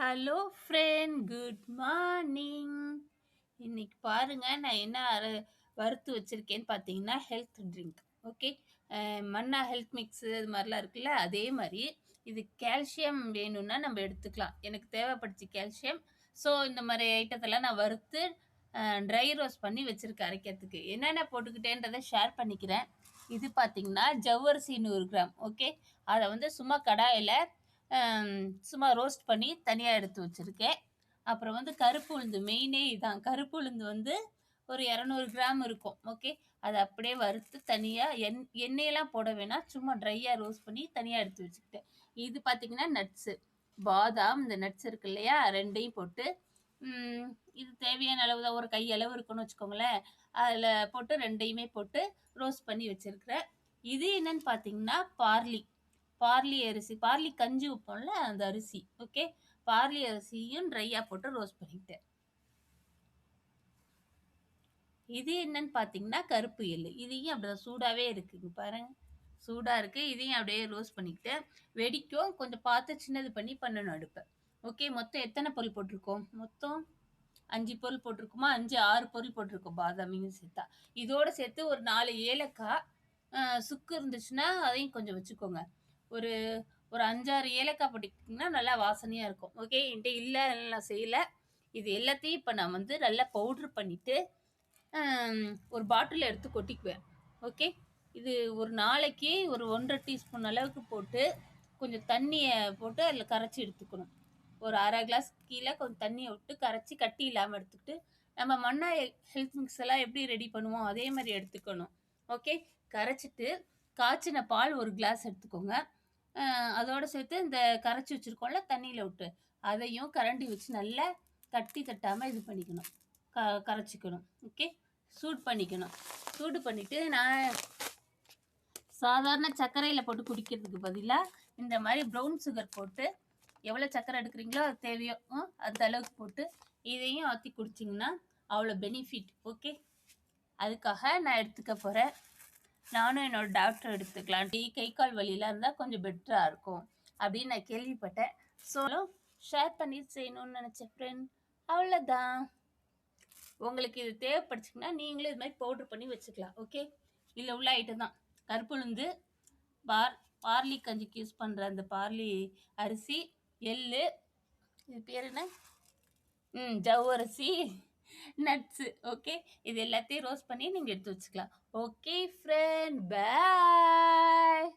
Hello friend, good morning. இன்னைக்கு பாருங்க, நான் என்ன வறுத்து வச்சிருக்கேன்னு பார்த்தீங்கன்னா ஹெல்த் ட்ரிங்க். ஓகே. மன்னா ஹெல்த் மிக்ஸு அது மாதிரிலாம் இருக்குல்ல, அதே மாதிரி இது கால்சியம் வேணும்னா நம்ம எடுத்துக்கலாம். எனக்கு தேவைப்படுச்சு கால்சியம். ஸோ இந்த மாதிரி ஐட்டத்தெல்லாம் நான் வறுத்து ட்ரை ரோஸ்ட் பண்ணி வச்சுருக்கேன் அரைக்கிறதுக்கு. என்னென்ன போட்டுக்கிட்டேன்றதை ஷேர் பண்ணிக்கிறேன். இது பார்த்தீங்கன்னா ஜவ்வரிசி 100 கிராம். ஓகே. அதை வந்து சும்மா கடாயில் சும்மா ரோஸ்ட் பண்ணி தனியாக எடுத்து வச்சுருக்கேன். அப்புறம் வந்து கருப்பு உளுந்து, மெயினே இதான். கருப்பு உளுந்து வந்து ஒரு 200 கிராம் இருக்கும். ஓகே. அதை அப்படியே வறுத்து தனியாக எண்ணெயெல்லாம் போட வேணாம், சும்மா ட்ரையாக ரோஸ்ட் பண்ணி தனியாக எடுத்து வச்சுக்கிட்டேன். இது பார்த்திங்கன்னா நட்ஸு, பாதாம், இந்த நட்ஸ் இருக்கு இல்லையா, ரெண்டையும் போட்டு இது தேவையான அளவு தான், ஒரு கையளவு இருக்குன்னு வச்சுக்கோங்களேன். அதில் போட்டு ரெண்டையுமே போட்டு ரோஸ்ட் பண்ணி வச்சுருக்கிறேன். இது என்னன்னு பார்த்தீங்கன்னா பார்லி அரிசி, பார்லி கஞ்சி வைப்போம்ல அந்த அரிசி. ஓகே. பார்லி அரிசியும் ட்ரையாக போட்டு ரோஸ்ட் பண்ணிக்கிட்டேன். இது என்னன்னு பார்த்தீங்கன்னா கருப்பு எள்ளு. இதையும் அப்படிதான் சூடாகவே இருக்குங்க பாருங்க, சூடாக இருக்குது. இதையும் அப்படியே ரோஸ்ட் பண்ணிக்கிட்டேன். வெடிக்கும், கொஞ்சம் பார்த்து சின்னது பண்ணி பண்ணணும் அடுப்பை. ஓகே. மொத்தம் எத்தனை பொருள் போட்டிருக்கோம்? மொத்தம் 5 பொருள் போட்டிருக்குமா? 5 6 பொருள் போட்டிருக்கோம் பாதாமியும் சேர்த்தா. இதோடு சேர்த்து ஒரு 4 ஏலக்காய், சுக்கு இருந்துச்சுன்னா அதையும் கொஞ்சம் வச்சுக்கோங்க. ஒரு ஒரு 5 6 ஏலக்காய் போட்டிங்கன்னா நல்லா வாசனையாக இருக்கும். ஓகே. என்கிட்ட இல்லை, நான் செய்யலை. இது எல்லாத்தையும் இப்போ நான் வந்து நல்லா பவுட்ரு பண்ணிவிட்டு ஒரு பாட்டில் எடுத்து கொட்டிக்குவேன். ஓகே. இது ஒரு நாளைக்கு ஒரு 1.5 டீஸ்பூன் அளவுக்கு போட்டு கொஞ்சம் தண்ணியை போட்டு அதில் கரைச்சி எடுத்துக்கணும். ஒரு அரை கிளாஸ் கீழே கொஞ்சம் தண்ணியை விட்டு கரைச்சி கட்டி இல்லாமல் எடுத்துக்கிட்டு, நம்ம மன்னா ஹெல்த் மிக்ஸ் எல்லாம் எப்படி ரெடி பண்ணுவோம் அதே மாதிரி எடுத்துக்கணும். ஓகே. கரைச்சிட்டு காய்ச்சின பால் ஒரு கிளாஸ் எடுத்துக்கோங்க. அதோடு சேர்த்து இந்த கரைச்சி வச்சுருக்கோம்ல தண்ணியில் விட்டு, அதையும் கரண்டி வச்சு நல்லா தட்டி தட்டாமல் இது பண்ணிக்கணும், கரைச்சிக்கணும். ஓகே. சூடு பண்ணிக்கணும். சூடு பண்ணிவிட்டு நான் சாதாரண சர்க்கரையில் போட்டு குடிக்கிறதுக்கு பதிலாக இந்த மாதிரி ப்ரௌன் சுகர் போட்டு, எவ்வளோ சர்க்கரை எடுக்கிறீங்களோ அது தேவையோ அந்த அளவுக்கு போட்டு இதையும் ஆற்றி குடிச்சிங்கன்னா அவ்வளோ பெனிஃபிட். ஓகே. அதுக்காக நான் எடுத்துக்க போகிறேன். நானும் என்னோடய டாக்டர் எடுத்துக்கலாம். கை கால் வலியெலாம் இருந்தால் கொஞ்சம் பெட்டராக இருக்கும் அப்படின்னு நான் கேள்விப்பட்டேன். ஸோ ஷேர் பண்ணி செய்யணும்னு நினச்சேன் ஃப்ரெண்ட். அவ்வளோதான். உங்களுக்கு இது தேவைப்படுச்சிங்கன்னா நீங்களும் இது மாதிரி பவுட்ரு பண்ணி வச்சுக்கலாம். ஓகே. இதில் உள்ள ஐட்டம் தான் கருப்புளுந்து, பார்லி கஞ்சிக்கு யூஸ் பண்ணுற அந்த பார்லி அரிசி, எள்ளு, இது பேர் என்ன, ஜவ்வரிசி, நட்ஸு. ஓகே. இது எல்லாத்தையும் ரோஸ்ட் பண்ணி நீங்கள் எடுத்து வச்சுக்கலாம். ஓகே ஃப்ரெண்ட், பாய்.